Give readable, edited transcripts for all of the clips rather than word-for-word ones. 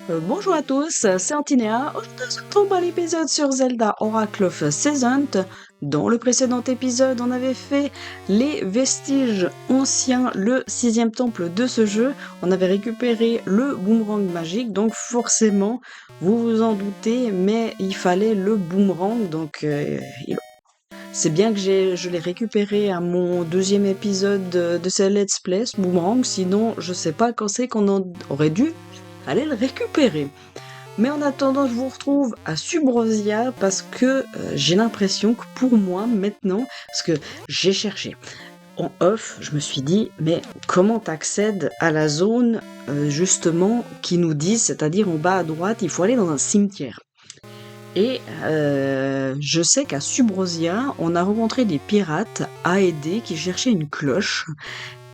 Bonjour à tous, c'est Antinéa. Aujourd'hui, on se retrouve à l'épisode sur Zelda Oracle of Seasons. Dans le précédent épisode, on avait fait les vestiges anciens, le 6e temple de ce jeu. On avait récupéré le boomerang magique, donc forcément, vous vous en doutez, mais il fallait le boomerang, donc c'est bien que je l'ai récupéré à mon 2e épisode de ce Let's Play, ce boomerang, sinon je sais pas quand c'est qu'on aurait dû aller le récupérer. Mais en attendant, je vous retrouve à Subrosia parce que j'ai l'impression que pour moi maintenant, parce que j'ai cherché en off, je me suis dit, mais comment t'accèdes à la zone justement qui nous dit, c'est-à-dire en bas à droite, il faut aller dans un cimetière. Et je sais qu'à Subrosia, on a rencontré des pirates aidés qui cherchaient une cloche.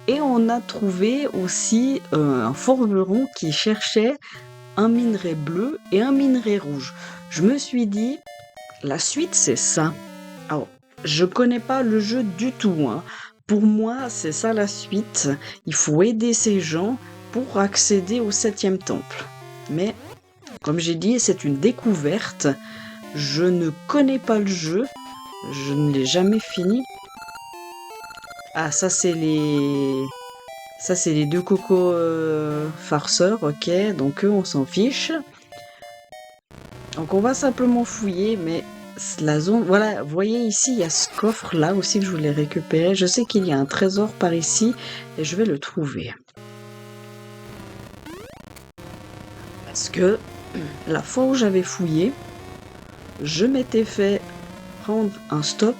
Et on a trouvé aussi un forgeron qui cherchait un minerai bleu et un minerai rouge. Je me suis dit, la suite c'est ça. Alors, je connais pas le jeu du tout, hein. Pour moi, c'est ça la suite. Il faut aider ces gens pour accéder au 7e temple. Mais, comme j'ai dit, c'est une découverte. Je ne connais pas le jeu. Je ne l'ai jamais fini. Ah, ça c'est les deux cocos farceurs, ok, donc eux on s'en fiche. Donc on va simplement fouiller, mais la zone, voilà, vous voyez ici, il y a ce coffre là aussi que je voulais récupérer. Je sais qu'il y a un trésor par ici et je vais le trouver. Parce que la fois où j'avais fouillé, je m'étais fait prendre un stop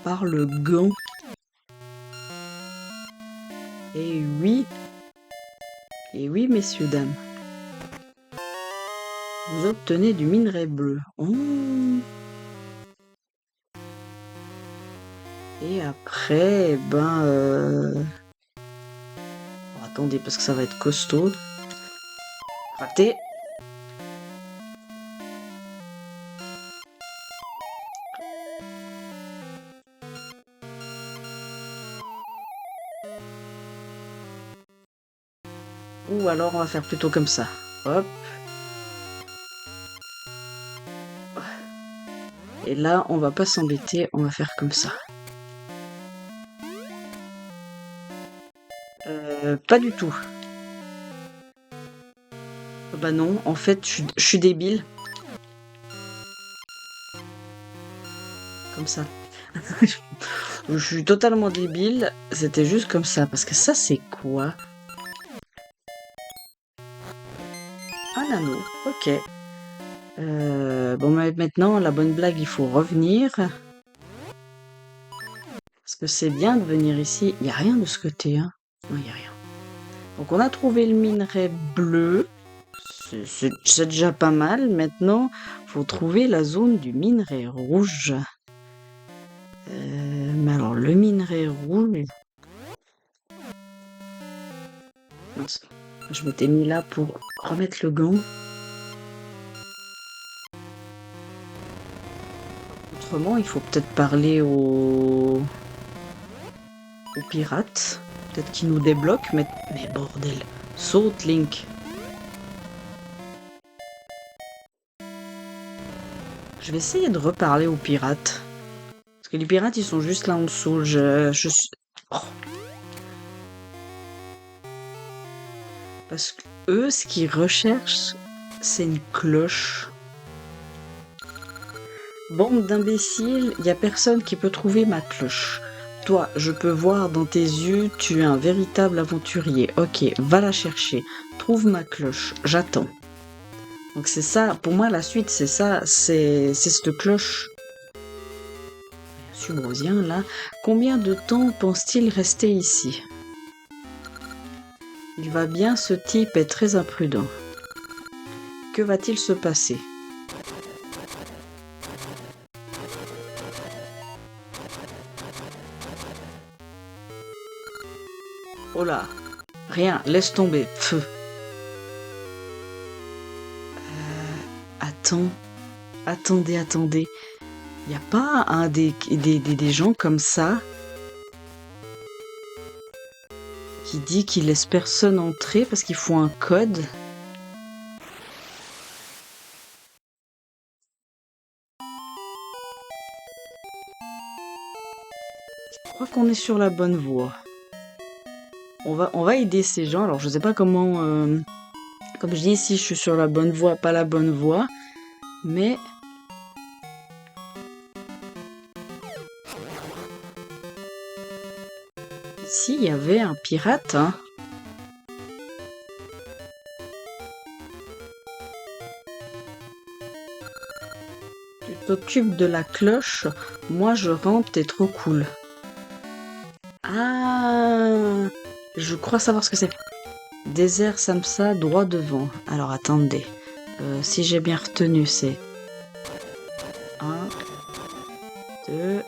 par le gant. Et oui, messieurs, dames. Vous obtenez du minerai bleu. Oh. Et après, attendez, parce que ça va être costaud. Raté. Ou alors on va faire plutôt comme ça. Hop. Et là, on va pas s'embêter, on va faire comme ça. Pas du tout. Bah non, en fait, je suis débile. Comme ça. Je suis totalement débile. C'était juste comme ça. Parce que ça, c'est quoi? Un anneau. Ok. Bon, maintenant, la bonne blague, il faut revenir. Parce que c'est bien de venir ici. Il n'y a rien de ce côté, hein. Non, il n'y a rien. Donc, on a trouvé le minerai bleu. C'est déjà pas mal. Maintenant, faut trouver la zone du minerai rouge. Mais alors, le minerai rouge... Mince. Je m'étais mis là pour remettre le gant. Autrement, il faut peut-être parler aux pirates. Peut-être qu'ils nous débloquent, mais bordel. Saute, Link. Je vais essayer de reparler aux pirates. Parce que les pirates, ils sont juste là en dessous. Je suis... Oh. Parce que eux, ce qu'ils recherchent, c'est une cloche. Bande d'imbéciles, il y a personne qui peut trouver ma cloche. Toi, je peux voir dans tes yeux, tu es un véritable aventurier. Ok, va la chercher. Trouve ma cloche, j'attends. Donc c'est ça, pour moi la suite c'est ça, c'est cette cloche. Subrosien là. Combien de temps pense-t-il rester ici? Il va bien, ce type est très imprudent. Que va-t-il se passer? Oh là, rien, laisse tomber. Pfff. Attendez. Y a pas un des gens comme ça qui dit qu'il laisse personne entrer parce qu'il faut un code? crois qu'on est sur la bonne voie. On va aider ces gens. Alors, je sais pas comment... comme je dis, si je suis sur la bonne voie, pas la bonne voie. Mais... Ici, il y avait un pirate, hein. Tu t'occupes de la cloche, moi je rentre, t'es trop cool. Ah, je crois savoir ce que c'est. Désert Samsa, droit devant. Alors attendez, si j'ai bien retenu, c'est 1, 2...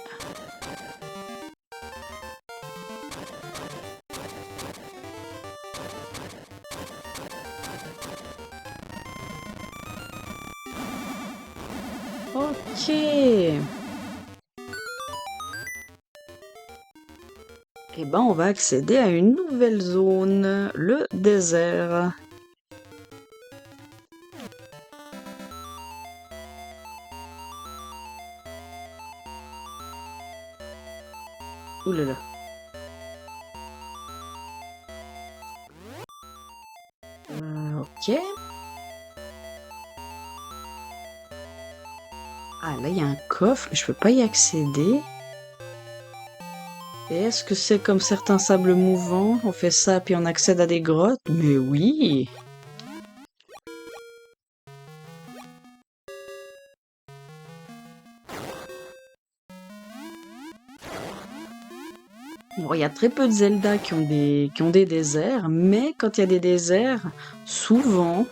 Ok. Eh ben, on va accéder à une nouvelle zone, le désert. Ouh là là. Ok. Ah, là, il y a un coffre, mais je peux pas y accéder. Et est-ce que c'est comme certains sables mouvants? On fait ça, puis on accède à des grottes? Mais oui! Bon, il y a très peu de Zelda qui ont des déserts, mais quand il y a des déserts, souvent,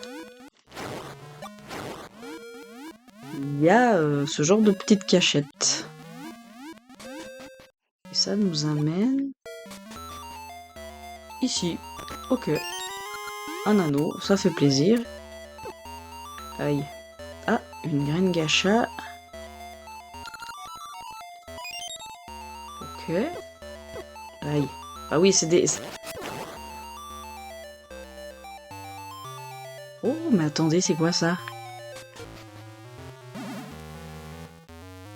il y a ce genre de petites cachettes. Et ça nous amène ici. Ok. Un anneau, ça fait plaisir. Aïe. Ah, une graine gacha. Ok. Aïe. Ah oui, c'est des... Oh, mais attendez, c'est quoi ça?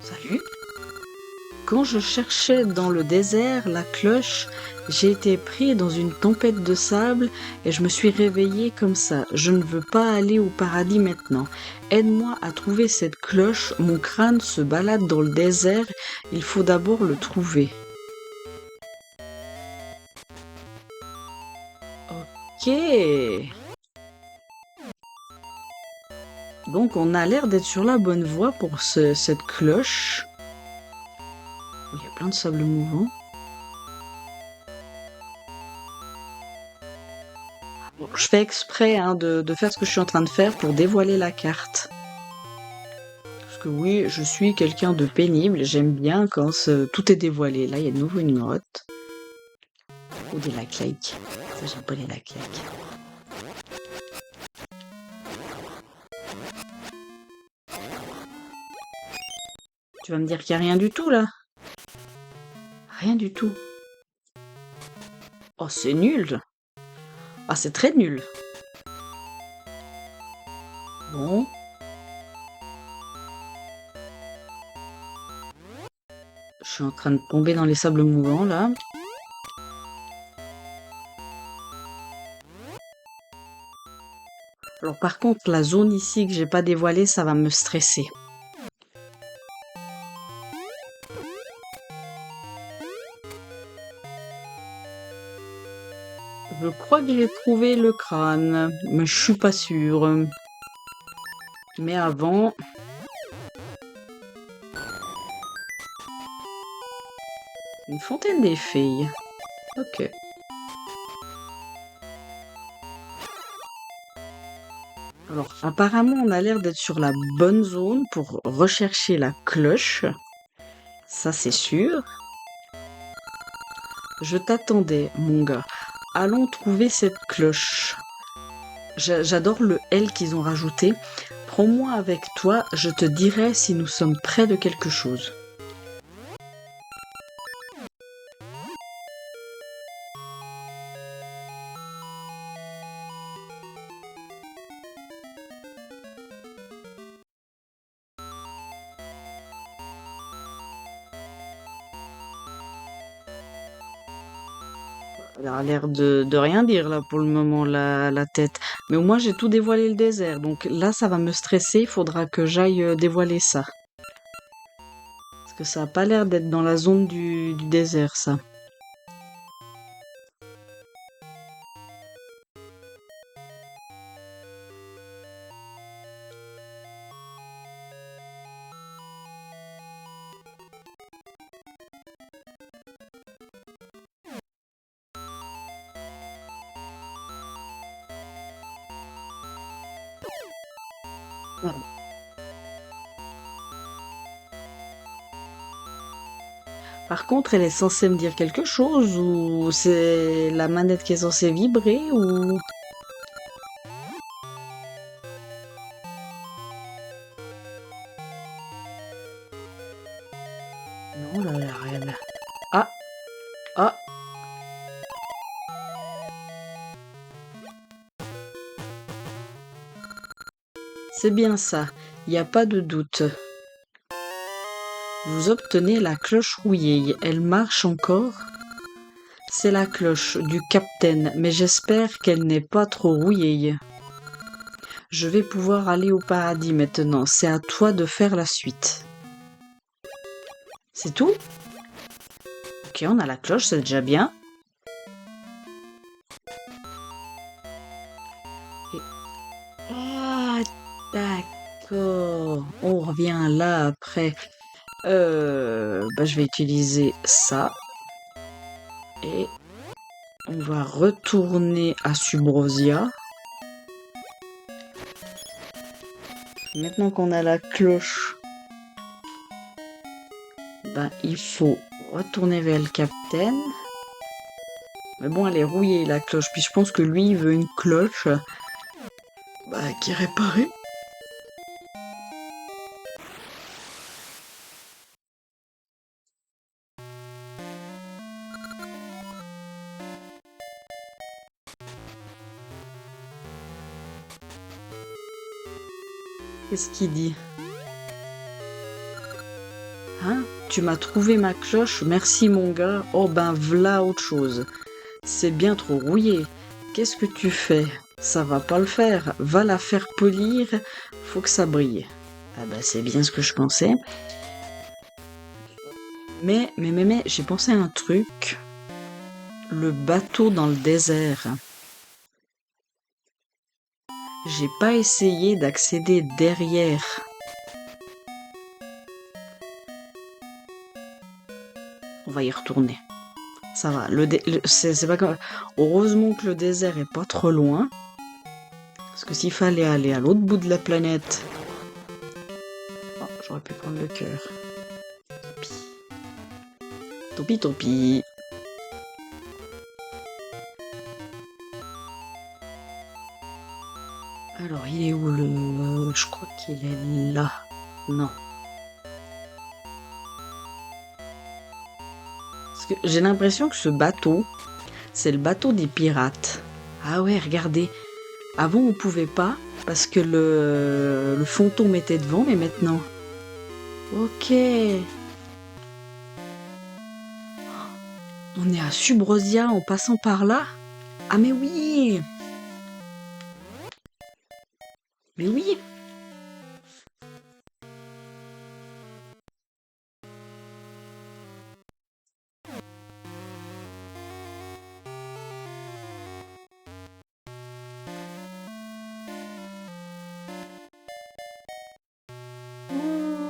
Salut? Quand je cherchais dans le désert la cloche, j'ai été pris dans une tempête de sable et je me suis réveillé comme ça. Je ne veux pas aller au paradis maintenant. Aide-moi à trouver cette cloche. Mon crâne se balade dans le désert. Il faut d'abord le trouver. Ok. Donc on a l'air d'être sur la bonne voie pour cette cloche. Il y a plein de sable mouvant. Bon, je fais exprès hein, de faire ce que je suis en train de faire pour dévoiler la carte. Parce que oui, je suis quelqu'un de pénible. J'aime bien quand tout est dévoilé. Là, il y a de nouveau une grotte. Ou des lacs like. Ça, j'aime pas les lacs like. Tu vas me dire qu'il n'y a rien du tout, là? Rien du tout. Oh, c'est nul. Ah, c'est très nul. Bon. Je suis en train de tomber dans les sables mouvants, là. Alors, par contre, la zone ici que j'ai pas dévoilée, ça va me stresser. Je crois que j'ai trouvé le crâne, mais je suis pas sûre. Mais avant... Une fontaine des filles. Ok. Alors, apparemment, on a l'air d'être sur la bonne zone pour rechercher la cloche. Ça, c'est sûr. Je t'attendais, mon gars. Allons trouver cette cloche. J'adore le L qu'ils ont rajouté. Prends-moi avec toi, je te dirai si nous sommes près de quelque chose. Elle a l'air de rien dire là pour le moment, la tête. Mais au moins j'ai tout dévoilé le désert. Donc là ça va me stresser, il faudra que j'aille dévoiler ça. Parce que ça a pas l'air d'être dans la zone du désert ça. Voilà. Par contre, elle est censée me dire quelque chose ou c'est la manette qui est censée vibrer ou... Non, là, elle a rien. Ah, ah, c'est bien ça, il n'y a pas de doute. Vous obtenez la cloche rouillée. Elle marche encore? C'est la cloche du capitaine, mais j'espère qu'elle n'est pas trop rouillée. Je vais pouvoir aller au paradis maintenant. C'est à toi de faire la suite. C'est tout? Ok, on a la cloche, c'est déjà bien. Et- Ah, d'accord. On revient là après. Je vais utiliser ça. Et on va retourner à Subrosia. Maintenant qu'on a la cloche, il faut retourner vers le capitaine. Mais bon, elle est rouillée la cloche. Puis je pense que lui, il veut une cloche qui est réparée. Qu'est-ce qu'il dit? Hein? Tu m'as trouvé ma cloche, merci mon gars. Oh ben v'là autre chose. C'est bien trop rouillé. Qu'est-ce que tu fais? Ça va pas le faire. Va la faire polir. Faut que ça brille. Ah bah c'est bien ce que je pensais. Mais, j'ai pensé à un truc. Le bateau dans le désert. J'ai pas essayé d'accéder derrière. On va y retourner. Ça va. C'est pas comme... Heureusement que le désert est pas trop loin. Parce que s'il fallait aller à l'autre bout de la planète... Oh, j'aurais pu prendre le cœur. Tant pis. Tant pis, tant pis. Alors, il est où le... Je crois qu'il est là. Non. Parce que j'ai l'impression que ce bateau, c'est le bateau des pirates. Ah ouais, regardez. Avant, on pouvait pas parce que le fantôme était devant, mais maintenant... Ok. On est à Subrosia en passant par là? Ah mais oui! Mais oui!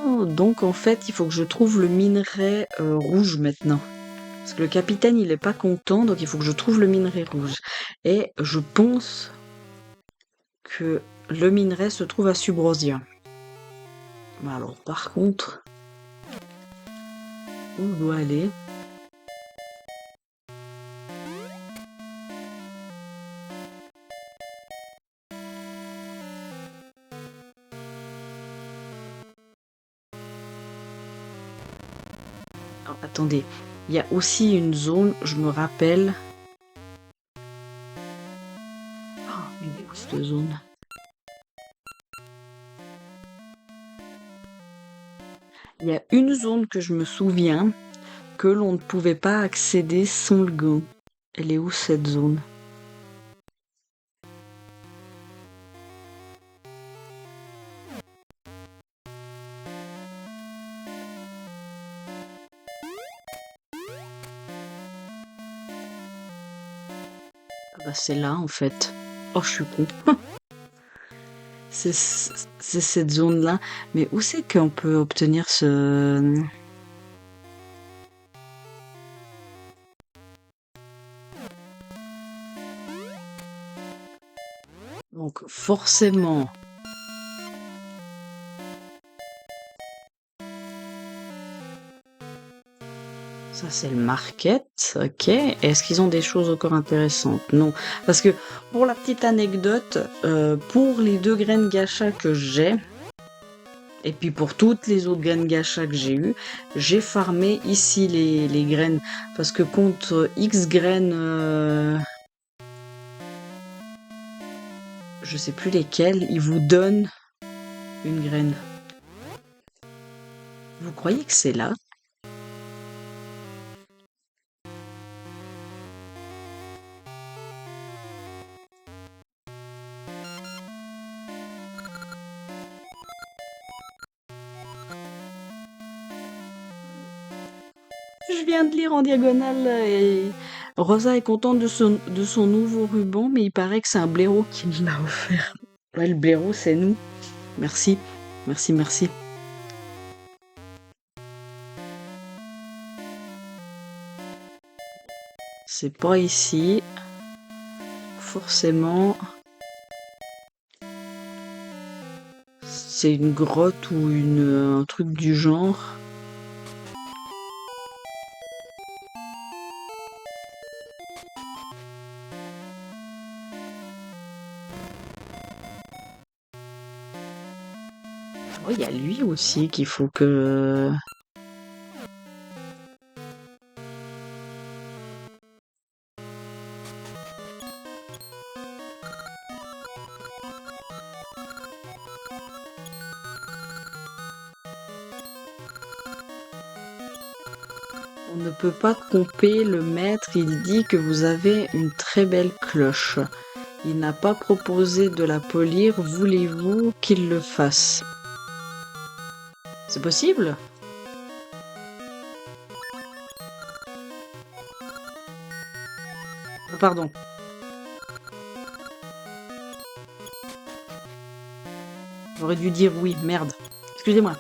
Oh, donc en fait, il faut que je trouve le minerai rouge maintenant. Parce que le capitaine, il est pas content, donc il faut que je trouve le minerai rouge. Et je pense que le minerai se trouve à Subrosia. Mais alors, par contre, où je dois aller? Alors, attendez, il y a aussi une zone, je me rappelle. Oh, mais elle est où cette zone? Il y a une zone que je me souviens que l'on ne pouvait pas accéder sans le gant. Elle est où cette zone? Ah bah c'est là en fait. Oh, je suis con. C'est cette zone-là. Mais où c'est qu'on peut obtenir ce... Donc forcément, ça c'est le market, ok. Est-ce qu'ils ont des choses encore intéressantes? Non. Parce que pour la petite anecdote, pour les 2 graines gacha que j'ai, et puis pour toutes les autres graines gacha que j'ai eues, j'ai farmé ici les graines. Parce que contre X graines, je sais plus lesquelles, ils vous donnent une graine. Vous croyez que c'est là? Je viens de lire en diagonale et Rosa est contente de son nouveau ruban, mais il paraît que c'est un blaireau qui me l'a offert. Ouais, le blaireau, c'est nous. Merci, merci, merci. C'est pas ici, forcément. C'est une grotte ou un truc du genre. Oh, il y a lui aussi qu'il faut que... On ne peut pas tromper le maître, il dit que vous avez une très belle cloche. Il n'a pas proposé de la polir, voulez-vous qu'il le fasse? C'est possible? Pardon. J'aurais dû dire oui, merde. Excusez-moi.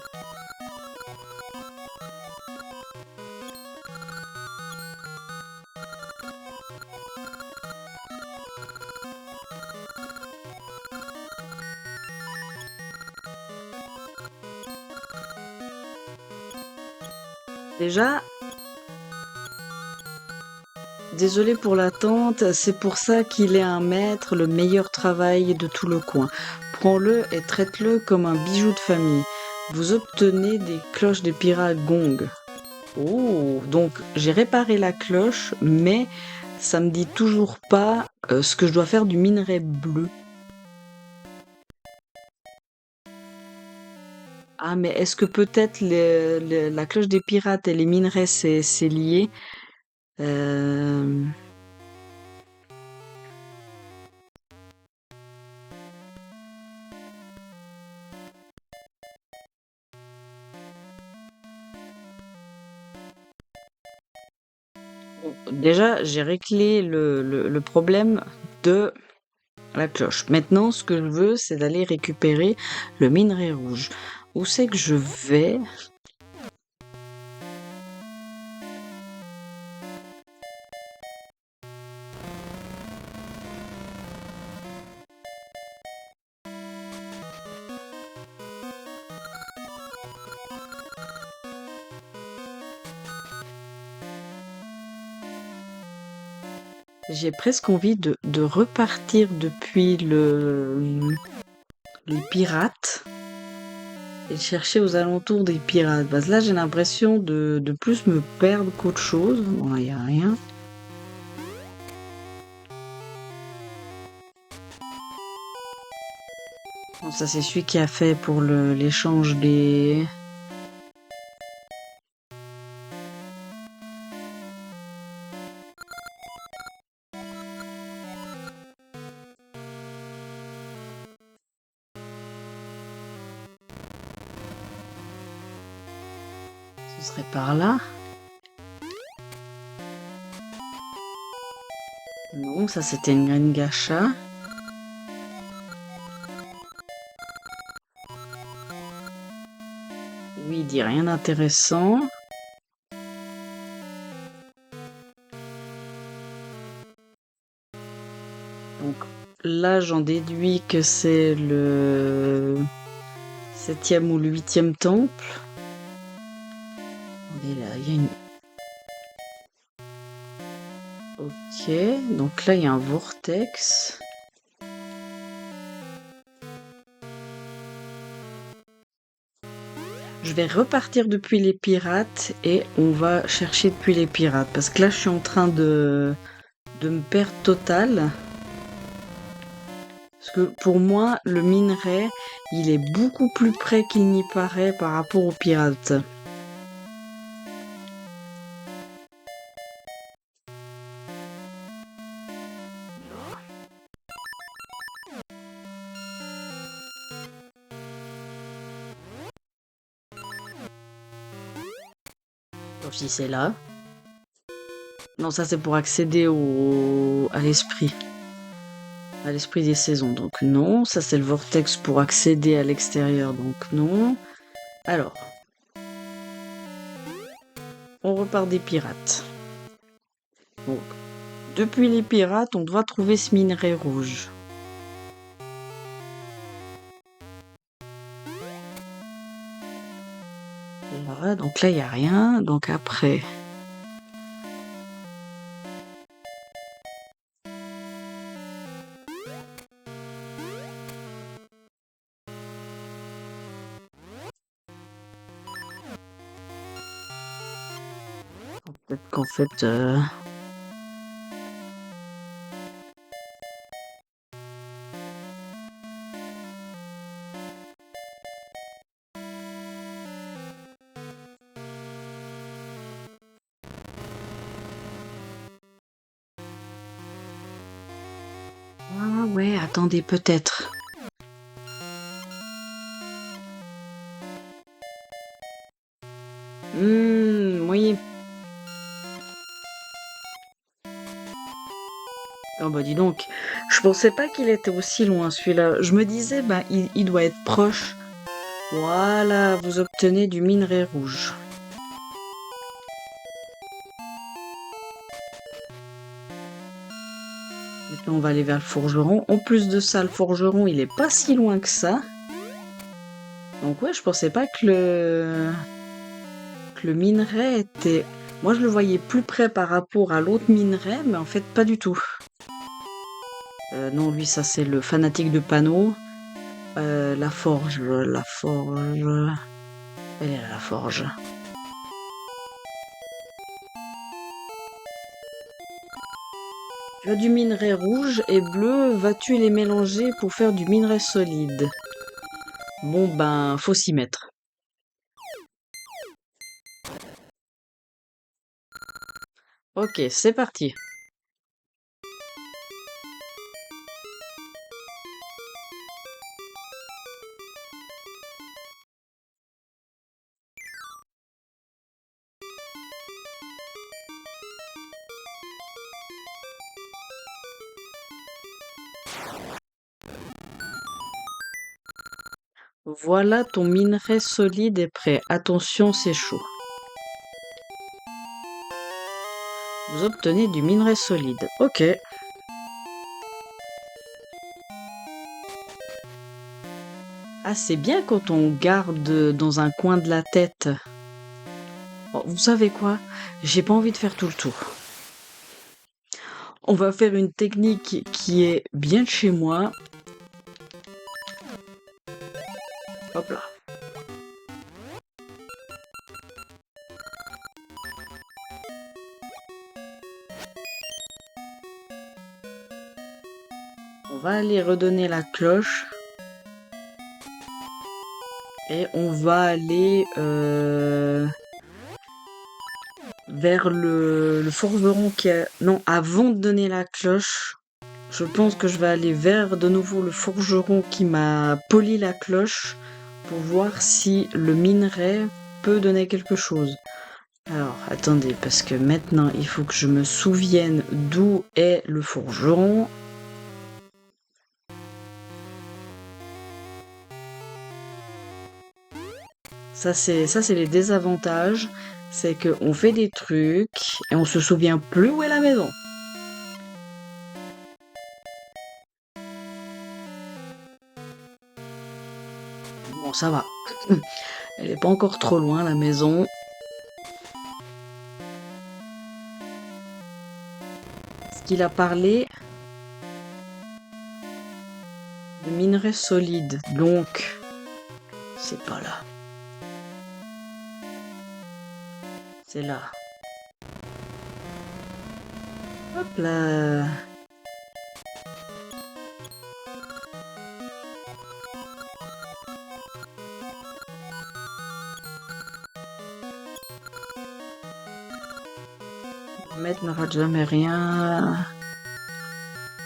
Déjà, désolé pour l'attente, c'est pour ça qu'il est un maître, le meilleur travail de tout le coin. Prends-le et traite-le comme un bijou de famille. Vous obtenez des cloches des pirates gong. Oh, donc j'ai réparé la cloche, mais ça me dit toujours pas ce que je dois faire du minerai bleu. Ah, mais est-ce que peut-être la cloche des pirates et les minerais c'est lié? Euh, Déjà, j'ai réglé le problème de la cloche. Maintenant, ce que je veux, c'est d'aller récupérer le minerai rouge. Où c'est que je vais? J'ai presque envie de repartir depuis les pirates et de chercher aux alentours des pirates. Parce que là, j'ai l'impression de plus me perdre qu'autre chose. Bon, il n'y a rien. Bon, ça, c'est celui qui a fait pour l'échange des... Ce serait par là. Non, ça c'était une graine gacha. Oui, il dit rien d'intéressant. Donc là, j'en déduis que c'est le 7e ou le 8e temple. Attendez, là, il y a une... Ok, donc là, il y a un vortex. Je vais repartir depuis les pirates et on va chercher depuis les pirates. Parce que là, je suis en train de me perdre total. Parce que pour moi, le minerai, il est beaucoup plus près qu'il n'y paraît par rapport aux pirates. Sauf si c'est là. Non, ça c'est pour accéder à l'esprit. À l'esprit des saisons, donc non. Ça c'est le vortex pour accéder à l'extérieur, donc non. Alors. On repart des pirates. Donc, depuis les pirates, on doit trouver ce minerai rouge. Voilà, donc là, il n'y a rien. Donc après... Peut-être qu'en fait... Ah ouais, attendez, peut-être. Oui. Oh bah dis donc, je pensais pas qu'il était aussi loin celui-là. Je me disais, bah il doit être proche. Voilà, vous obtenez du minerai rouge. Maintenant on va aller vers le forgeron. En plus de ça, le forgeron, il est pas si loin que ça. Donc ouais, je pensais pas que le minerai était... Moi, je le voyais plus près par rapport à l'autre minerai, mais en fait, pas du tout. Non, lui, ça, c'est le fanatique de panneaux. La forge, la forge... Elle est là, la forge. Tu as du minerai rouge et bleu, vas-tu les mélanger pour faire du minerai solide? Bon, ben, faut s'y mettre. Ok, c'est parti. Voilà, ton minerai solide est prêt. Attention, c'est chaud. Vous obtenez du minerai solide. Ok. Ah, c'est bien quand on garde dans un coin de la tête. Oh, vous savez quoi? J'ai pas envie de faire tout le tour. On va faire une technique qui est bien de chez moi. Hop là. On va aller redonner la cloche. Et on va aller vers le forgeron qui a... Non, avant de donner la cloche, je pense que je vais aller vers de nouveau le forgeron qui m'a poli la cloche pour voir si le minerai peut donner quelque chose. Alors, attendez, parce que maintenant, il faut que je me souvienne d'où est le forgeron. Ça, c'est les désavantages. C'est qu'on fait des trucs et on se souvient plus où est la maison. Bon, ça va. Elle est pas encore trop loin, la maison. Ce qu'il a parlé de minerais solides, donc c'est pas là. C'est là. Hop là. Le maître n'aura jamais rien.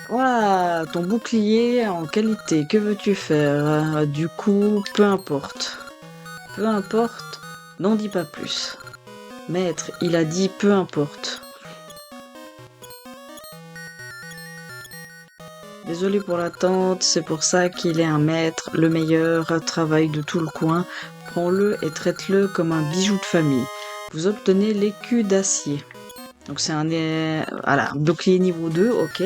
Voilà, ton bouclier en qualité, que veux-tu faire? Du coup, peu importe. Peu importe, n'en dis pas plus. Maître, il a dit peu importe. Désolé pour l'attente, c'est pour ça qu'il est un maître, le meilleur travail de tout le coin. Prends-le et traite-le comme un bijou de famille. Vous obtenez l'écu d'acier. Donc c'est voilà, bouclier niveau 2, ok.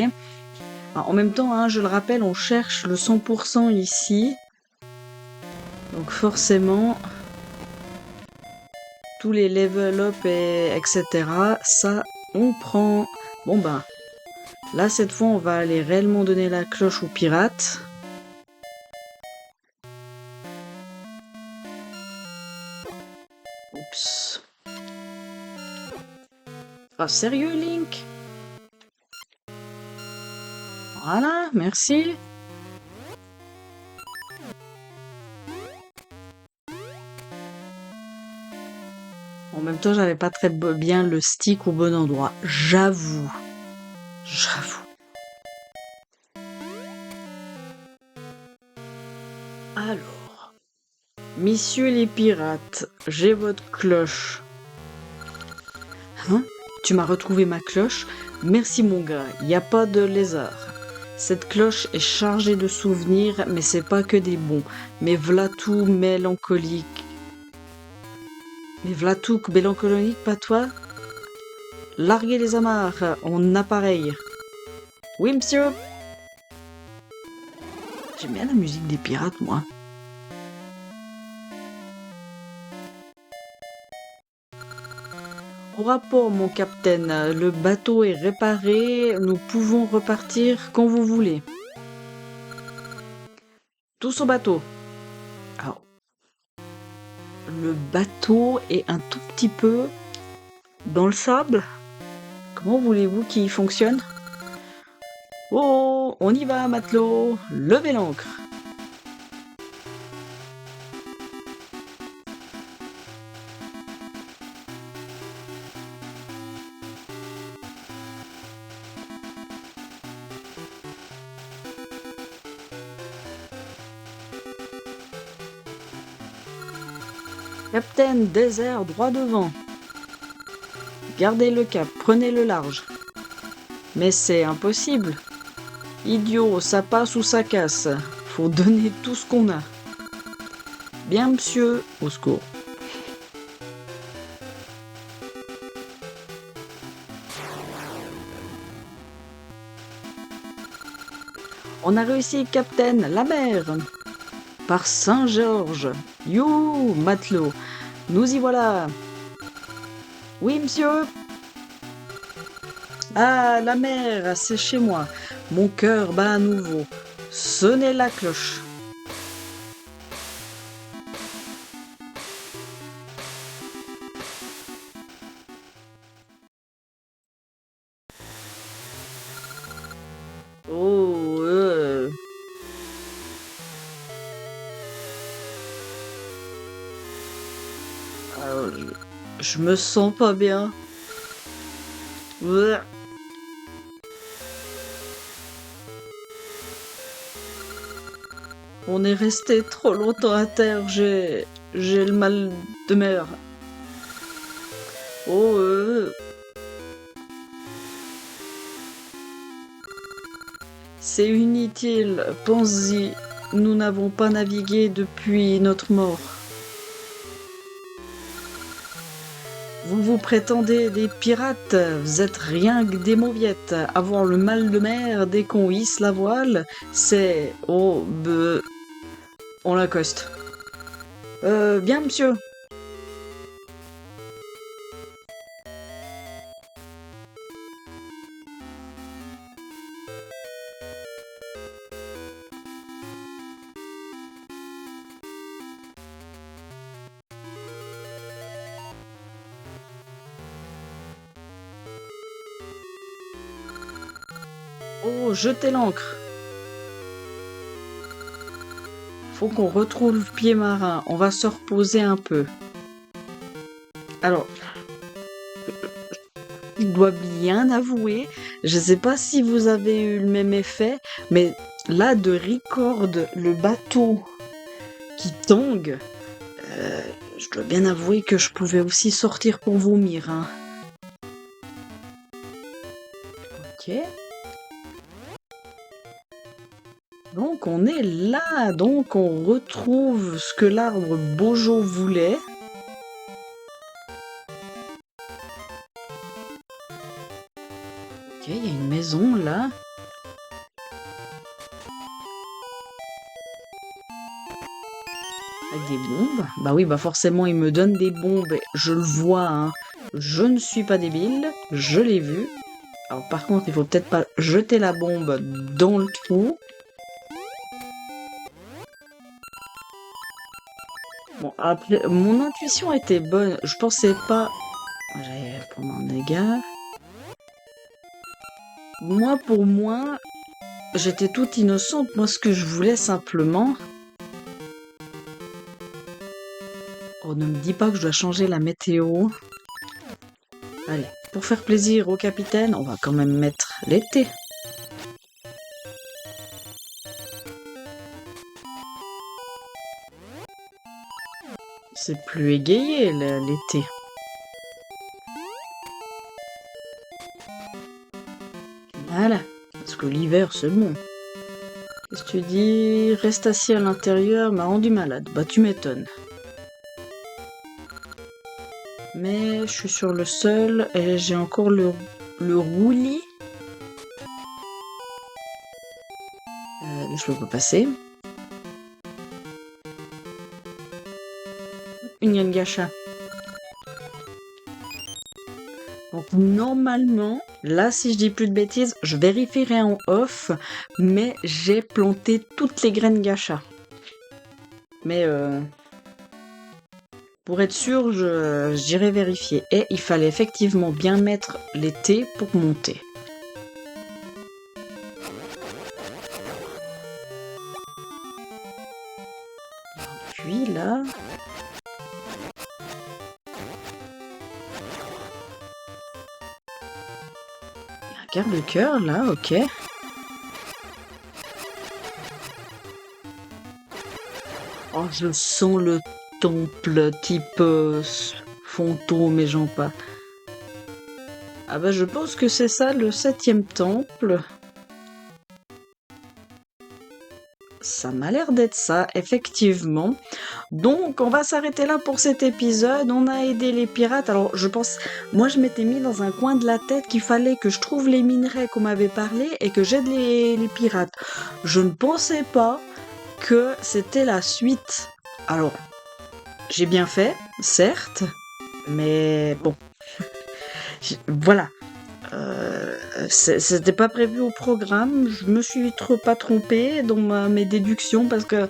Alors, en même temps, hein, je le rappelle, on cherche le 100% ici. Donc forcément, tous les level up et etc. Ça, on prend. Bon ben, là cette fois, on va aller réellement donner la cloche aux pirates. Oups. Ah sérieux, Link? Voilà, merci. En même temps, j'avais pas très bien le stick au bon endroit. J'avoue. J'avoue. Alors, messieurs les pirates, j'ai votre cloche. Hein? Tu m'as retrouvé ma cloche? Merci mon gars, y a pas de lézard. Cette cloche est chargée de souvenirs, mais c'est pas que des bons. Mais v'là tout mélancolique. Mais v'là tout mélancolique, pas toi? Larguez les amarres, en appareil. Oui, monsieur. J'aime bien la musique des pirates, moi. Au rapport, mon capitaine, le bateau est réparé, nous pouvons repartir quand vous voulez. Tous au bateau. Alors, le bateau est un tout petit peu dans le sable. Comment voulez-vous qu'il fonctionne? Oh, on y va, matelot. Levez l'ancre. Capitaine, désert, droit devant. Gardez le cap, prenez le large. Mais c'est impossible. Idiot, ça passe ou ça casse. Faut donner tout ce qu'on a. Bien, monsieur, au secours. On a réussi, capitaine, la mer. Par Saint-Georges. You, matelot. Nous y voilà. Oui, monsieur. Ah, la mer, c'est chez moi. Mon cœur bat à nouveau. Sonnez la cloche. Oh, je me sens pas bien. Ouah. On est resté trop longtemps à terre, j'ai le mal de mer. Oh, c'est inutile, pense-y, nous n'avons pas navigué depuis notre mort. Vous vous prétendez des pirates, vous êtes rien que des mauviettes. Avoir le mal de mer dès qu'on hisse la voile, c'est... Oh, on l'accoste. Bien monsieur. Oh, jetez l'ancre. Faut qu'on retrouve le pied marin. On va se reposer un peu. Alors, je dois bien avouer, je sais pas si vous avez eu le même effet, mais là, de record le bateau qui tangue, je dois bien avouer que je pouvais aussi sortir pour vomir, hein. Ok. Donc on est là, donc on retrouve ce que l'arbre Bojo voulait. Ok, il y a une maison là. Avec des bombes. Bah oui, bah forcément il me donne des bombes, je le vois, hein. Je ne suis pas débile, je l'ai vu. Alors par contre, il faut peut-être pas jeter la bombe dans le trou. Bon, après, mon intuition était bonne. Je pensais pas... J'allais prendre un dégât. Moi, pour moi, j'étais toute innocente. Moi, ce que je voulais simplement... Oh, ne me dis pas que je dois changer la météo. Allez, pour faire plaisir au capitaine, on va quand même mettre l'été. C'est plus égayé l'été. Voilà, parce que l'hiver c'est bon. Qu'est-ce que tu dis? Reste assis à l'intérieur m'a rendu malade. Bah tu m'étonnes. Mais je suis sur le sol et j'ai encore le roulis. Je peux pas passer. Une Yangasha. Donc normalement, là si je dis plus de bêtises, je vérifierai en off, mais j'ai planté toutes les graines gacha. Mais pour être sûr, j'irai vérifier. Et il fallait effectivement bien mettre l'été pour monter. Puis là... Regarde le cœur là, ok. Oh, je sens le temple type fantôme et j'en pas. Ah bah je pense que c'est ça le 7e temple. Ça m'a l'air d'être ça, effectivement. Donc, on va s'arrêter là pour cet épisode. On a aidé les pirates. Alors, je pense... Moi, je m'étais mis dans un coin de la tête qu'il fallait que je trouve les minerais qu'on m'avait parlé et que j'aide les pirates. Je ne pensais pas que c'était la suite. Alors, j'ai bien fait, certes, mais bon. Voilà. C'était pas prévu au programme. Je me suis pas trompée dans mes déductions parce que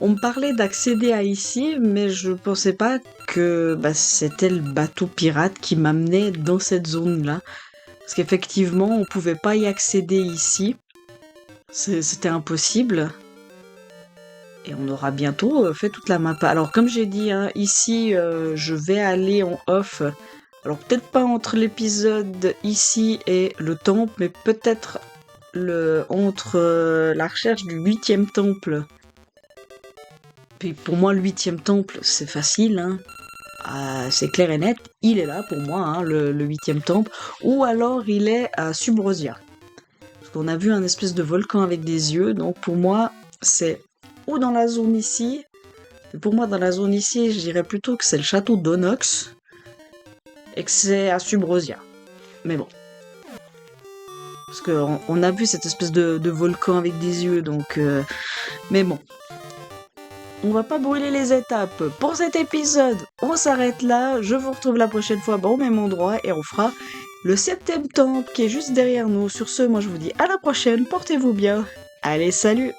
on me parlait d'accéder à ici, mais je pensais pas que c'était le bateau pirate qui m'amenait dans cette zone-là. Parce qu'effectivement, on pouvait pas y accéder ici. C'était impossible. Et on aura bientôt fait toute la map. Alors comme j'ai dit, hein, ici, je vais aller en off. Alors peut-être pas entre l'épisode ici et le temple, mais peut-être entre la recherche du 8e temple Puis pour moi, le 8e temple, c'est facile, hein. C'est clair et net, il est là pour moi, hein, le 8e temple, ou alors il est à Subrosia. Parce qu'on a vu un espèce de volcan avec des yeux, donc pour moi, c'est ou dans la zone ici, et pour moi, dans la zone ici, je dirais plutôt que c'est le château d'Onox, et que c'est à Subrosia. Mais bon. Parce qu'on a vu cette espèce de volcan avec des yeux, donc... Mais bon. On va pas brûler les étapes. Pour cet épisode, on s'arrête là. Je vous retrouve la prochaine fois au même endroit et on fera le 7e temple qui est juste derrière nous. Sur ce, moi je vous dis à la prochaine. Portez-vous bien. Allez, salut!